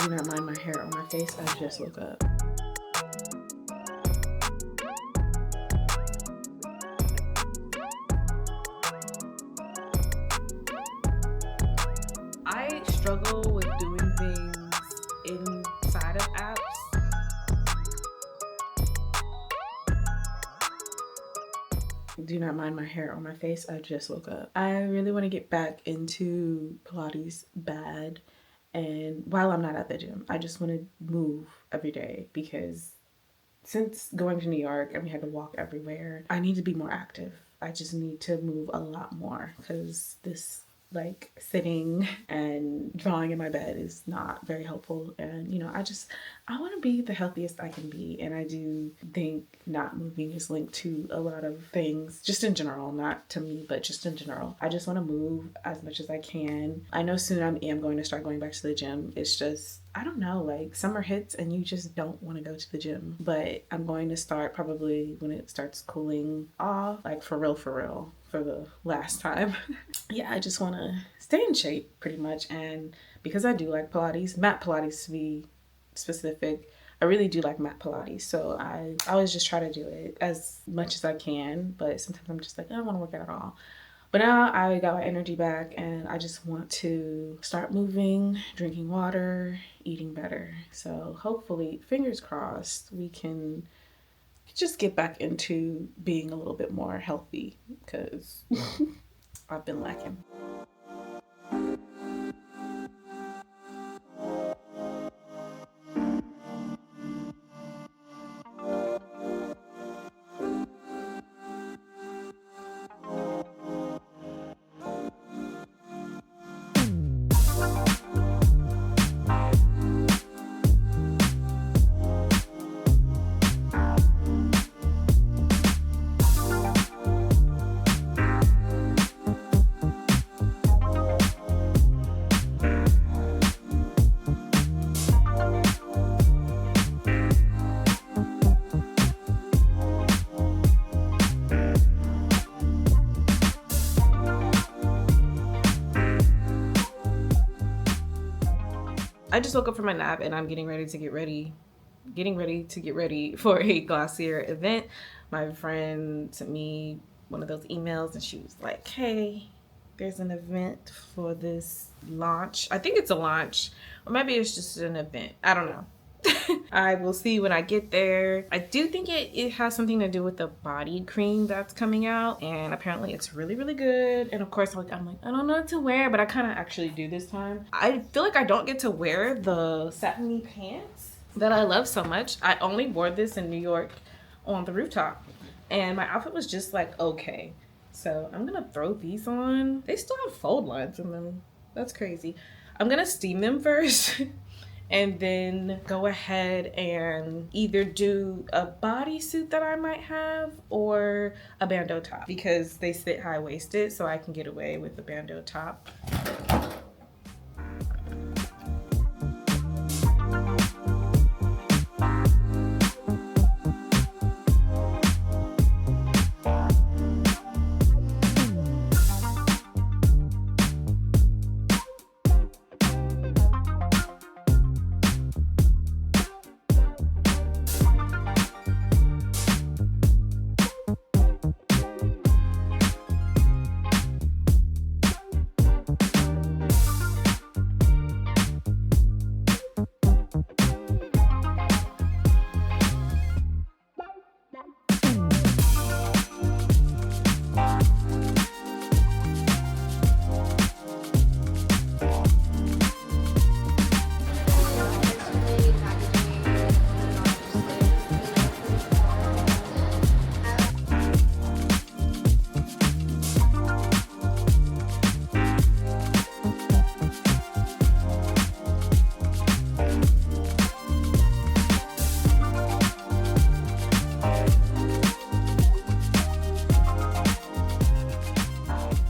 Do not mind my hair on my face. I just woke up. I struggle with doing things inside of apps. Do not mind my hair on my face. I just woke up. I really want to get back into Pilates bad. And while I'm not at the gym, I just want to move every day because since going to New York and we had to walk everywhere, I need to be more active. I just need to move a lot more because this like sitting and drawing in my bed is not very helpful. And you know, I want to be the healthiest I can be, and I do think not moving is linked to a lot of things just in general, not to me but just in general. I just want to move as much as I can. I know soon I am going to start going back to the gym. It's just, I don't know, like summer hits and you just don't want to go to the gym. But I'm going to start probably when it starts cooling off, like for real, for the last time. Yeah, I just want to stay in shape pretty much. And because I do like Pilates, mat Pilates to be specific, I really do like mat Pilates. So I always just try to do it as much as I can. But sometimes I'm just like, I don't want to work out at all. But now I got my energy back and I just want to start moving, drinking water, eating better. So hopefully, fingers crossed, we can just get back into being a little bit more healthy because I've been lacking. I just woke up from my nap and I'm getting ready to get ready for a Glossier event. My friend sent me one of those emails and she was like, hey, there's an event for this launch. I think it's a launch, or maybe it's just an event. I don't know. I will see when I get there. I do think it has something to do with the body cream that's coming out, and apparently it's really, really good. And of course, I'm like, I don't know what to wear, but I kind of actually do this time. I feel like I don't get to wear the satiny pants that I love so much. I only wore this in New York on the rooftop, and my outfit was just like, okay. So I'm gonna throw these on. They still have fold lines in them. That's crazy. I'm gonna steam them first and then go ahead and either do a bodysuit that I might have or a bandeau top because they sit high-waisted, so I can get away with the bandeau top.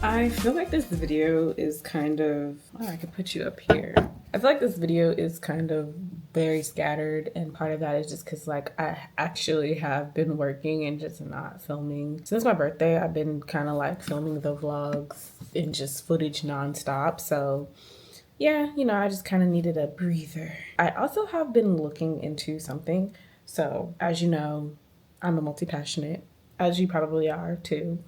I feel like this video is kind of, oh, I could put you up here. I feel like this video is kind of very scattered, and part of that is just because like I actually have been working and just not filming. Since my birthday, I've been kind of like filming the vlogs and just footage nonstop. So yeah, I just kind of needed a breather. I also have been looking into something. So, as you know, I'm a multi passionate, as you probably are too.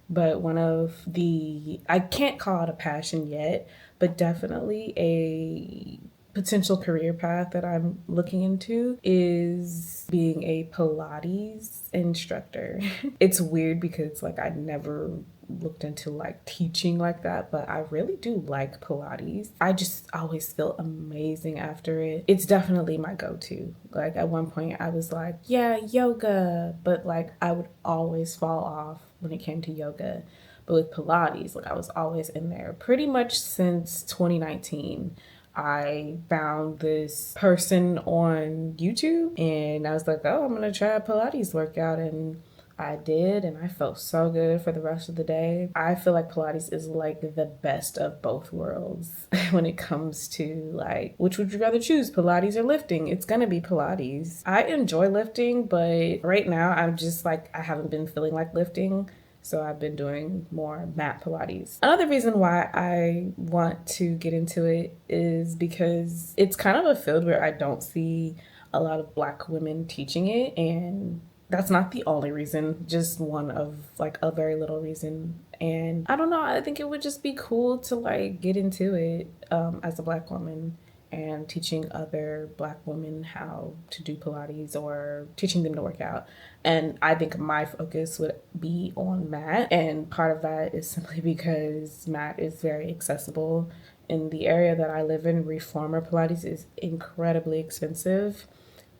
But one of I can't call it a passion yet, but definitely a potential career path that I'm looking into is being a Pilates instructor. It's weird because like I never looked into like teaching like that, but I really do like Pilates. I just always feel amazing after it. It's definitely my go-to. Like at one point I was like, yeah, yoga, but like I would always fall off when it came to yoga. But with Pilates, like I was always in there pretty much since 2019. I found this person on YouTube and I was like, oh, I'm gonna try a Pilates workout, and I did, and I felt so good for the rest of the day. I feel like Pilates is like the best of both worlds when it comes to like, which would you rather choose, Pilates or lifting? It's gonna be Pilates. I enjoy lifting, but right now I'm just like, I haven't been feeling like lifting. So I've been doing more mat Pilates. Another reason why I want to get into it is because it's kind of a field where I don't see a lot of Black women teaching it, and that's not the only reason, just one of like a very little reason. And I don't know, I think it would just be cool to like get into it as a Black woman and teaching other Black women how to do Pilates or teaching them to work out. And I think my focus would be on mat. And part of that is simply because mat is very accessible. In the area that I live in, reformer Pilates is incredibly expensive.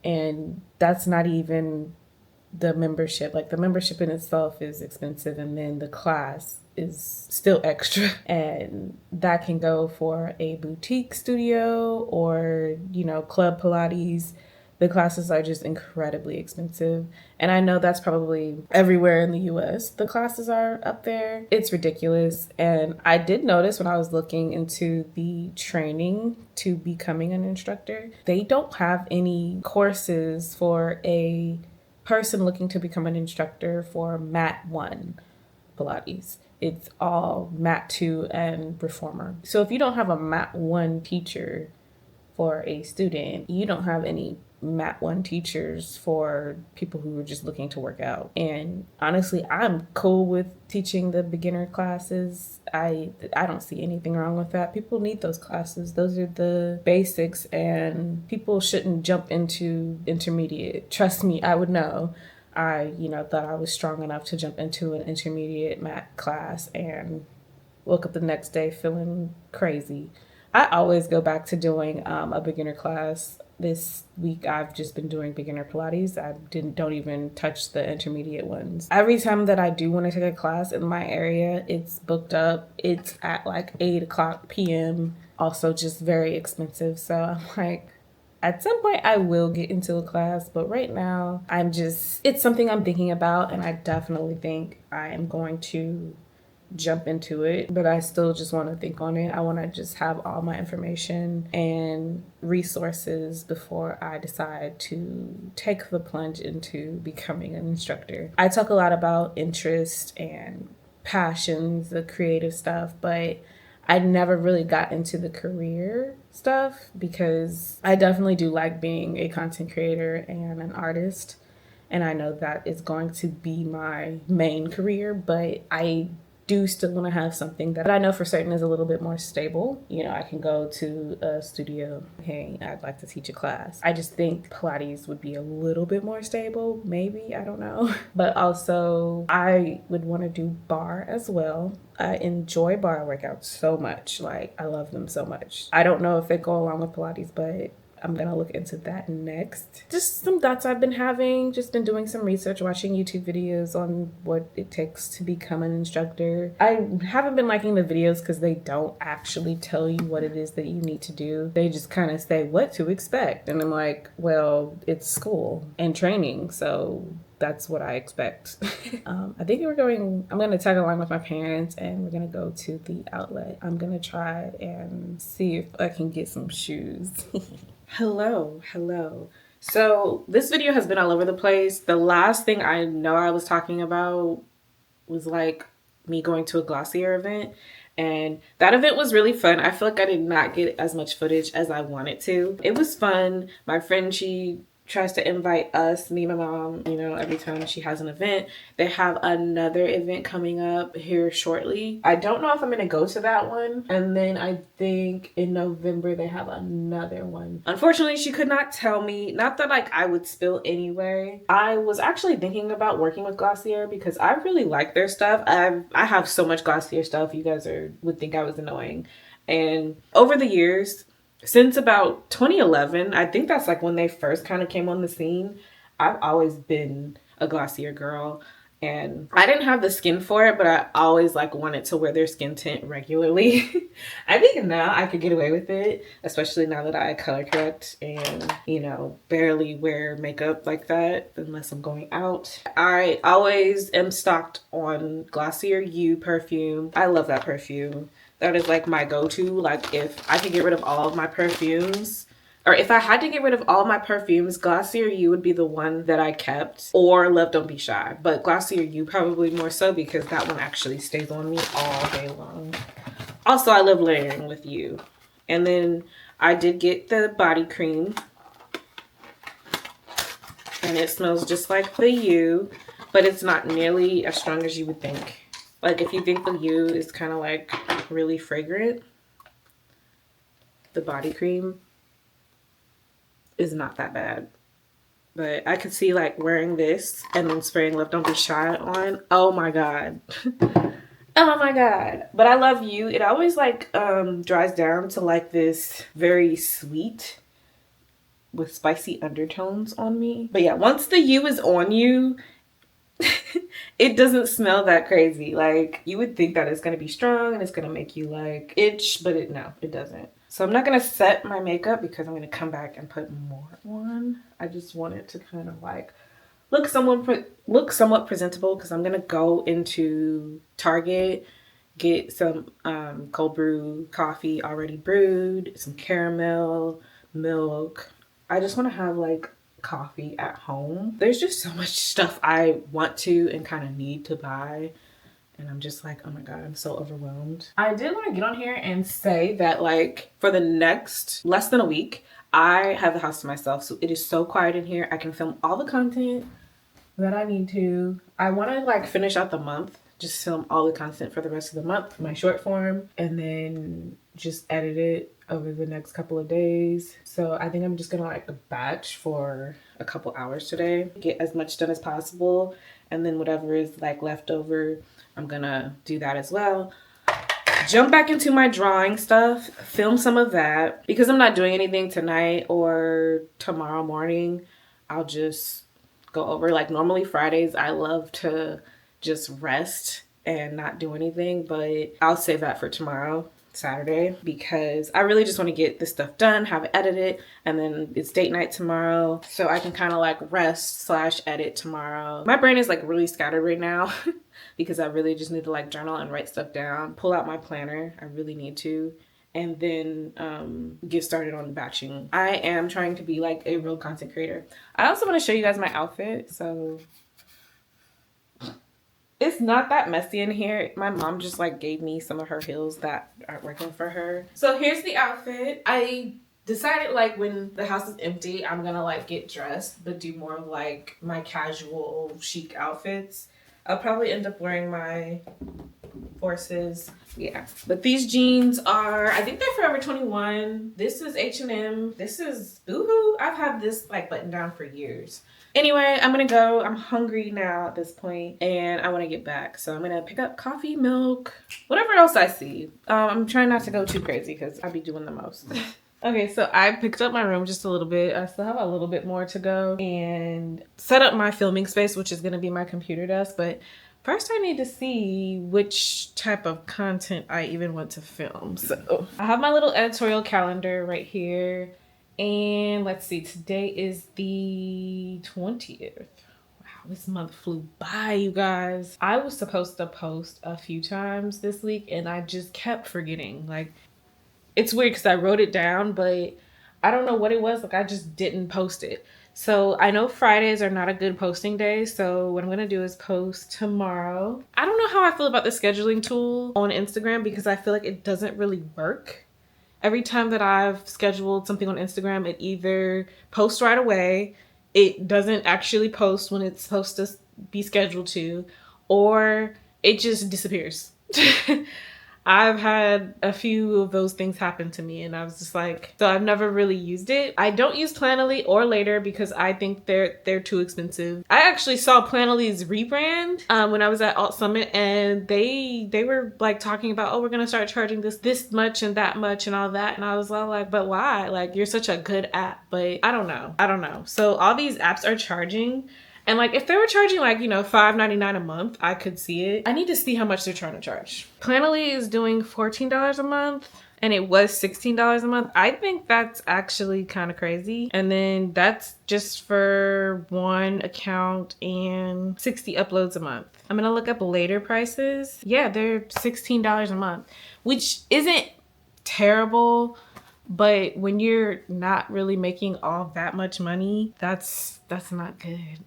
And that's not even the membership. Like the membership in itself is expensive, and then the class is still extra. And that can go for a boutique studio or, club Pilates. The classes are just incredibly expensive. And I know that's probably everywhere in the US. The classes are up there. It's ridiculous. And I did notice when I was looking into the training to becoming an instructor, they don't have any courses for a person looking to become an instructor for Mat 1 Pilates. It's all Mat 2 and Reformer. So if you don't have a Mat 1 teacher for a student, you don't have any Mat 1 teachers for people who are just looking to work out. And honestly, I'm cool with teaching the beginner classes. I don't see anything wrong with that. People need those classes. Those are the basics, and people shouldn't jump into intermediate. Trust me, I would know. I, thought I was strong enough to jump into an intermediate mat class and woke up the next day feeling crazy. I always go back to doing a beginner class. This week I've just been doing beginner Pilates. I don't even touch the intermediate ones. Every time that I do want to take a class in my area, it's booked up. It's at like 8 o'clock p.m. Also just very expensive. So I'm like, at some point I will get into a class, but right now it's something I'm thinking about, and I definitely think I am going to jump into it, but I still just want to think on it. I want to just have all my information and resources before I decide to take the plunge into becoming an instructor. I talk a lot about interest and passions, the creative stuff, but I never really got into the career stuff because I definitely do like being a content creator and an artist. And I know that is going to be my main career, but I do still want to have something that I know for certain is a little bit more stable. I can go to a studio, hey, I'd like to teach a class. I just think Pilates would be a little bit more stable, maybe, I don't know. But also, I would want to do bar as well. I enjoy bar workouts so much. Like, I love them so much. I don't know if they go along with Pilates, but I'm gonna look into that next. Just some thoughts I've been having, just been doing some research, watching YouTube videos on what it takes to become an instructor. I haven't been liking the videos because they don't actually tell you what it is that you need to do. They just kind of say what to expect. And I'm like, well, it's school and training, so that's what I expect. I think I'm going to tag along with my parents, and we're going to go to the outlet. I'm going to try and see if I can get some shoes. Hello. So this video has been all over the place. The last thing I know I was talking about was like me going to a Glossier event, And that event was really fun. I feel like I did not get as much footage as I wanted to. It was fun. My friend, she tries to invite us, me and my mom, you know, every time she has an event. They have another event coming up here shortly. I don't know if I'm gonna go to that one. And then I think in November they have another one. Unfortunately, she could not tell me, not that like I would spill anyway. I was actually thinking about working with Glossier because I really like their stuff. I have so much Glossier stuff. You guys would think I was annoying. And over the years, since about 2011, I think that's like when they first kind of came on the scene, I've always been a Glossier girl. And I didn't have the skin for it, but I always like wanted to wear their skin tint regularly. I think now I could get away with it, especially now that I color correct and, you know, barely wear makeup like that unless I'm going out. I always am stocked on Glossier You perfume. I love that perfume. That is like my go-to. Like if I could get rid of all of my perfumes, or if I had to get rid of all my perfumes, Glossier You would be the one that I kept, or Love Don't Be Shy. But Glossier You probably more so because that one actually stays on me all day long. Also, I love layering with You. And then I did get the body cream. And it smells just like the You, but it's not nearly as strong as you would think. Like if you think the You is kind of like really fragrant, the body cream is not that bad. But I could see like wearing this and then spraying Love Don't Be Shy on. Oh my god. Oh my god. But I love You. It always like dries down to like this very sweet with spicy undertones on me. But yeah, once the You is on you, it doesn't smell that crazy. Like you would think that it's gonna be strong and it's gonna make you like itch, but no, it doesn't. So I'm not gonna set my makeup because I'm gonna come back and put more on. I just want it to kind of like look somewhat presentable because I'm gonna go into Target, get some cold brew coffee already brewed, some caramel, milk. I just want to have like coffee at home. There's just so much stuff I want to and kind of need to buy. And I'm just like, oh my god, I'm so overwhelmed. I did want to get on here and say that like for the next less than a week, I have the house to myself. So it is so quiet in here. I can film all the content that I need to. I want to like finish out the month, just film all the content for the rest of the month, my short form, and then just edit it over the next couple of days. So I think I'm just gonna like batch for a couple hours today, get as much done as possible, and then whatever is like left over, I'm gonna do that as well. Jump back into my drawing stuff, film some of that. Because I'm not doing anything tonight or tomorrow morning, I'll just go over. Like normally Fridays, I love to just rest and not do anything, but I'll save that for tomorrow, Saturday, because I really just want to get this stuff done, have it edited, and then it's date night tomorrow, so I can kind of like rest / edit tomorrow. My brain is like really scattered right now because I really just need to like journal and write stuff down, pull out my planner. I really need to. And then get started on the batching. I am trying to be like a real content creator. I also want to show you guys my outfit. So it's not that messy in here. My mom just like gave me some of her heels that aren't working for her. So here's the outfit. I decided like when the house is empty, I'm gonna like get dressed, but do more of like my casual chic outfits. I'll probably end up wearing my Forces. Yeah, but these jeans are, I think they're Forever 21. This is H&M. This is Boohoo. I've had this like button down for years. Anyway, I'm gonna go. I'm hungry now at this point and I want to get back. So I'm gonna pick up coffee, milk, whatever else I see. I'm trying not to go too crazy because I'll be doing the most. Okay, so I picked up my room just a little bit. I still have a little bit more to go and set up my filming space, which is gonna be my computer desk. But first I need to see which type of content I even want to film. So I have my little editorial calendar right here. And let's see, today is the 20th. Wow, this month flew by, you guys. I was supposed to post a few times this week and I just kept forgetting. Like, it's weird because I wrote it down, but I don't know what it was. Like, I just didn't post it. So I know Fridays are not a good posting day. So what I'm going to do is post tomorrow. I don't know how I feel about the scheduling tool on Instagram because I feel like it doesn't really work. Every time that I've scheduled something on Instagram, it either posts right away, it doesn't actually post when it's supposed to be scheduled to, or it just disappears. I've had a few of those things happen to me, and I was just like, so I've never really used it. I don't use Planoly or Later because I think they're too expensive. I actually saw Planoly's rebrand when I was at Alt Summit, and they were like talking about, oh, we're gonna start charging this much and that much and all that, and I was all like, but why? Like, you're such a good app, but I don't know. So all these apps are charging. And like, if they were charging like, you know, $5.99 a month, I could see it. I need to see how much they're trying to charge. Planoly is doing $14 a month, and it was $16 a month. I think that's actually kind of crazy. And then that's just for one account and 60 uploads a month. I'm gonna look up Later prices. Yeah, they're $16 a month, which isn't terrible. But when you're not really making all that much money, that's not good.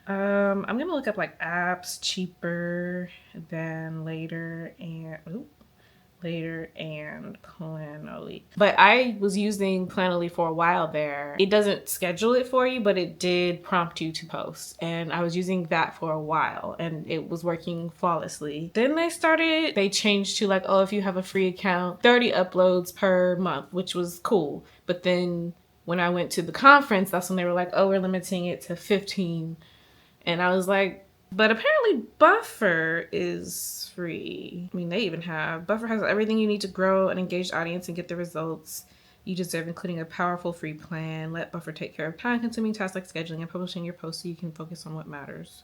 I'm gonna look up like apps cheaper than Later and Planoly. But I was using Planoly for a while there. It doesn't schedule it for you, but it did prompt you to post. And I was using that for a while and it was working flawlessly. Then they changed to like, oh, if you have a free account, 30 uploads per month, which was cool. But then when I went to the conference, that's when they were like, oh, we're limiting it to 15. And I was like, but apparently Buffer is free. I mean, Buffer has everything you need to grow an engaged audience and get the results you deserve, including a powerful free plan. Let Buffer take care of time-consuming tasks like scheduling and publishing your posts so you can focus on what matters.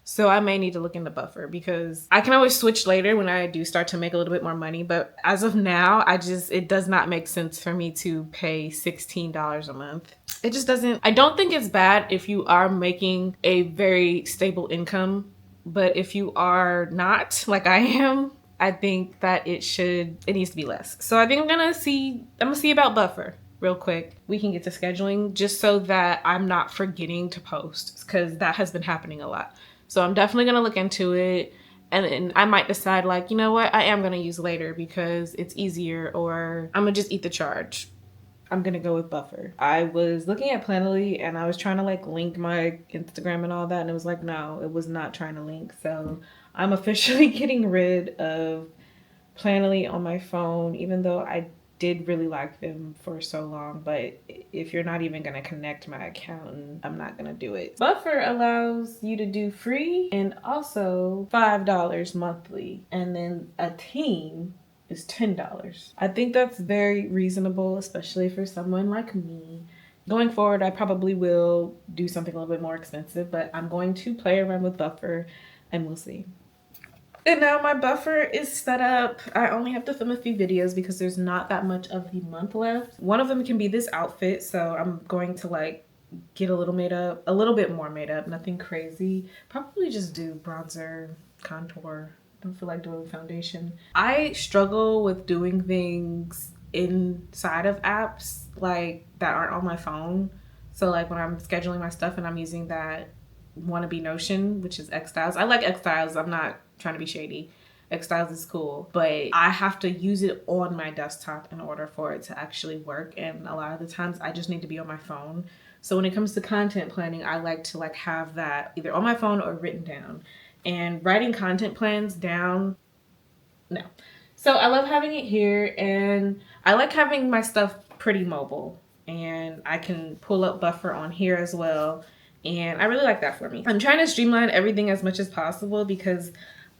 So I may need to look into Buffer because I can always switch later when I do start to make a little bit more money. But as of now, it does not make sense for me to pay $16 a month. It just doesn't. I don't think it's bad if you are making a very stable income. But if you are not, like I am, I think that it needs to be less. So I think I'm gonna see about Buffer real quick. We can get to scheduling just so that I'm not forgetting to post because that has been happening a lot. So I'm definitely gonna look into it, and then I might decide like, you know what, I am gonna use Later because it's easier, or I'm gonna just eat the charge. I'm gonna go with Buffer. I was looking at Planoly and I was trying to like link my Instagram and all that, and it was like, no, it was not trying to link. So I'm officially getting rid of Planoly on my phone, even though I did really like them for so long. But if you're not even gonna connect my account, I'm not gonna do it. Buffer allows you to do free and also $5 monthly, and then a team is $10. I think that's very reasonable, especially for someone like me. Going forward, I probably will do something a little bit more expensive, but I'm going to play around with Buffer and we'll see. And now my Buffer is set up. I only have to film a few videos because there's not that much of the month left. One of them can be this outfit, so I'm going to like get a little bit more made up, nothing crazy. Probably just do bronzer, contour. Don't feel like doing foundation. I struggle with doing things inside of apps like that aren't on my phone. So like when I'm scheduling my stuff and I'm using that wannabe Notion, which is Xstyles. I like Xstyles. I'm not trying to be shady. Xstyles is cool, but I have to use it on my desktop in order for it to actually work. And a lot of the times I just need to be on my phone. So when it comes to content planning, I like to like have that either on my phone or written down. And writing content plans down, no. So I love having it here, and I like having my stuff pretty mobile, and I can pull up Buffer on here as well. And I really like that for me. I'm trying to streamline everything as much as possible because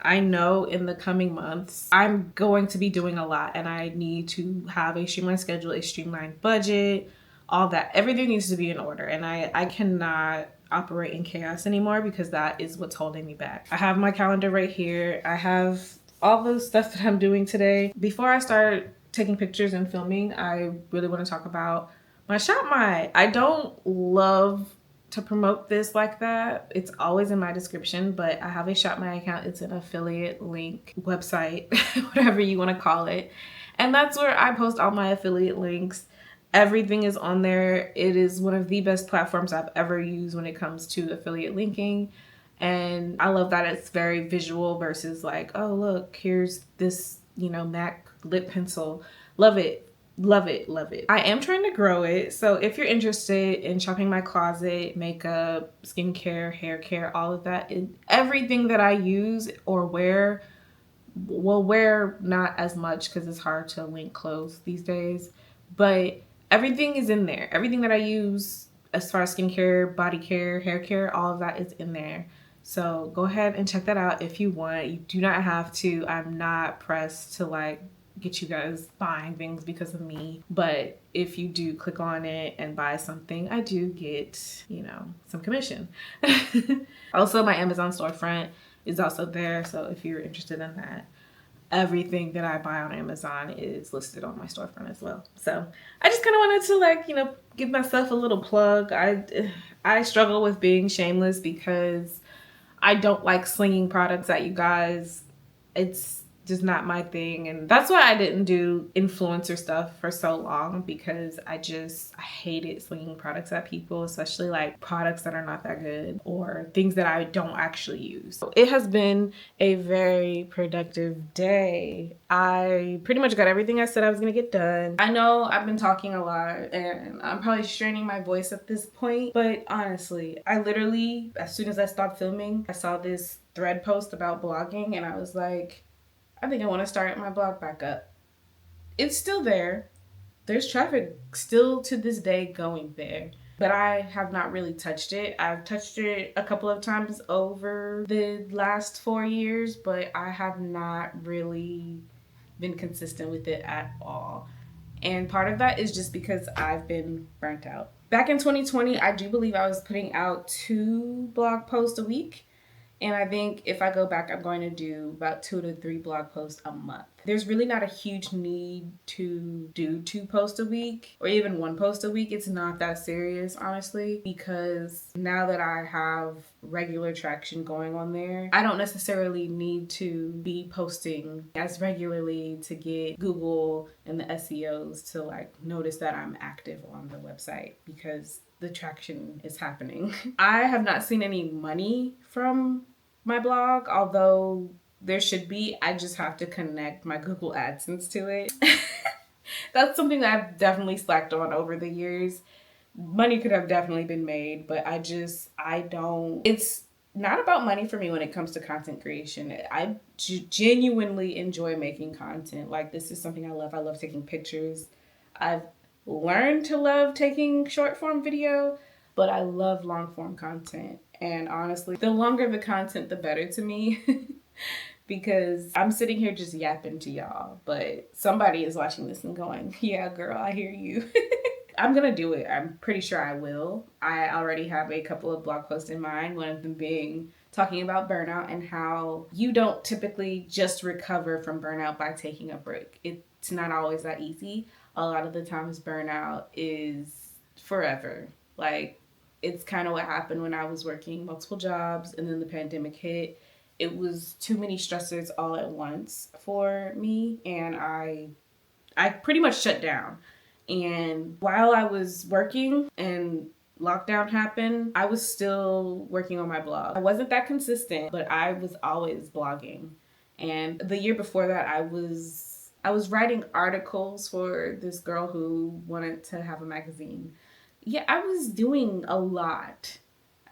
I know in the coming months, I'm going to be doing a lot and I need to have a streamlined schedule, a streamlined budget, all that. Everything needs to be in order, and I cannot operate in chaos anymore because that is what's holding me back. I have my calendar right here. I have all the stuff that I'm doing today. Before I start taking pictures and filming, I really want to talk about my Shop My. I don't love to promote this like that. It's always in my description, but I have a Shop My account. It's an affiliate link website, whatever you want to call it. And that's where I post all my affiliate links. Everything is on there. It is one of the best platforms I've ever used when it comes to affiliate linking. And I love that it's very visual versus like, oh, look, here's this, MAC lip pencil. Love it. Love it. Love it. I am trying to grow it. So if you're interested in shopping my closet, makeup, skincare, hair care, all of that, everything that I use or wear, well, wear not as much because it's hard to link clothes these days, but everything is in there. Everything that I use as far as skincare, body care, hair care, all of that is in there. So go ahead and check that out if you want. You do not have to. I'm not pressed to like get you guys buying things because of me. But if you do click on it and buy something, I do get, some commission. Also, my Amazon storefront is also there. So if you're interested in that, everything that I buy on Amazon is listed on my storefront as well. So I just kind of wanted to give myself a little plug. I struggle with being shameless because I don't like slinging products at you guys. It's just not my thing. And that's why I didn't do influencer stuff for so long, because I hated slinging products at people, especially like products that are not that good or things that I don't actually use. So it has been a very productive day. I pretty much got everything I said I was going to get done. I know I've been talking a lot and I'm probably straining my voice at this point, but honestly, I literally, as soon as I stopped filming, I saw this thread post about blogging and I was like, I think I want to start my blog back up. It's still there. There's traffic still to this day going there, but I have not really touched it. I've touched it a couple of times over the last 4 years, but I have not really been consistent with it at all. And part of that is just because I've been burnt out. Back in 2020, I do believe I was putting out 2 blog posts a week. And I think if I go back, I'm going to do about 2 to 3 blog posts a month. There's really not a huge need to do 2 posts a week or even 1 post a week. It's not that serious, honestly, because now that I have regular traction going on there, I don't necessarily need to be posting as regularly to get Google and the SEOs to notice that I'm active on the website, because the traction is happening. I have not seen any money from my blog, although there should be. I just have to connect my Google AdSense to it. That's something that I've definitely slacked on over the years. Money could have definitely been made, but I don't. It's not about money for me when it comes to content creation. I genuinely enjoy making content. This is something I love. I love taking pictures. I've learned to love taking short form video, but I love long form content. And honestly, the longer the content, the better to me. Because I'm sitting here just yapping to y'all, but somebody is watching this and going, yeah, girl, I hear you. I'm gonna do it. I'm pretty sure I will. I already have a couple of blog posts in mind, one of them being talking about burnout and how you don't typically just recover from burnout by taking a break. It's not always that easy. A lot of the times burnout is forever. It's kind of what happened when I was working multiple jobs and then the pandemic hit. It was too many stressors all at once for me, and I pretty much shut down. And while I was working and lockdown happened, I was still working on my blog. I wasn't that consistent, but I was always blogging. And the year before that, I was writing articles for this girl who wanted to have a magazine. Yeah, I was doing a lot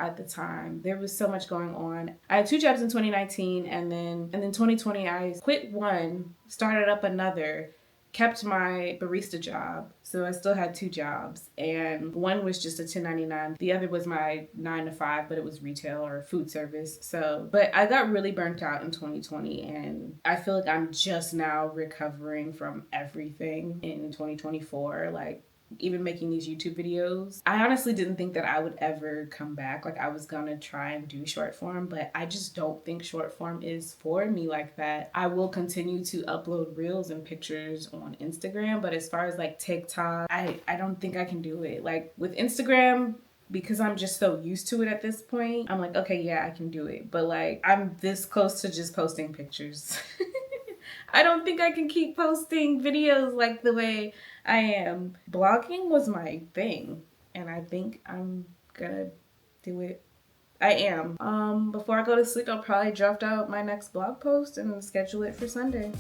at the time. There was so much going on. I had 2 jobs in 2019, and then 2020 I quit one, started up another, kept my barista job. So I still had 2 jobs, and one was just a 1099. The other was my 9 to 5, but it was retail or food service. But I got really burnt out in 2020, and I feel like I'm just now recovering from everything in 2024. Even making these YouTube videos, I honestly didn't think that I would ever come back. I was gonna try and do short form, but I just don't think short form is for me like that. I will continue to upload reels and pictures on Instagram, but as far as TikTok, I don't think I can do it. With Instagram, because I'm just so used to it at this point, I'm okay, yeah, I can do it. But I'm this close to just posting pictures. I don't think I can keep posting videos like the way I am. Blogging was my thing, and I think I'm gonna do it. I am. Before I go to sleep, I'll probably draft out my next blog post and schedule it for Sunday.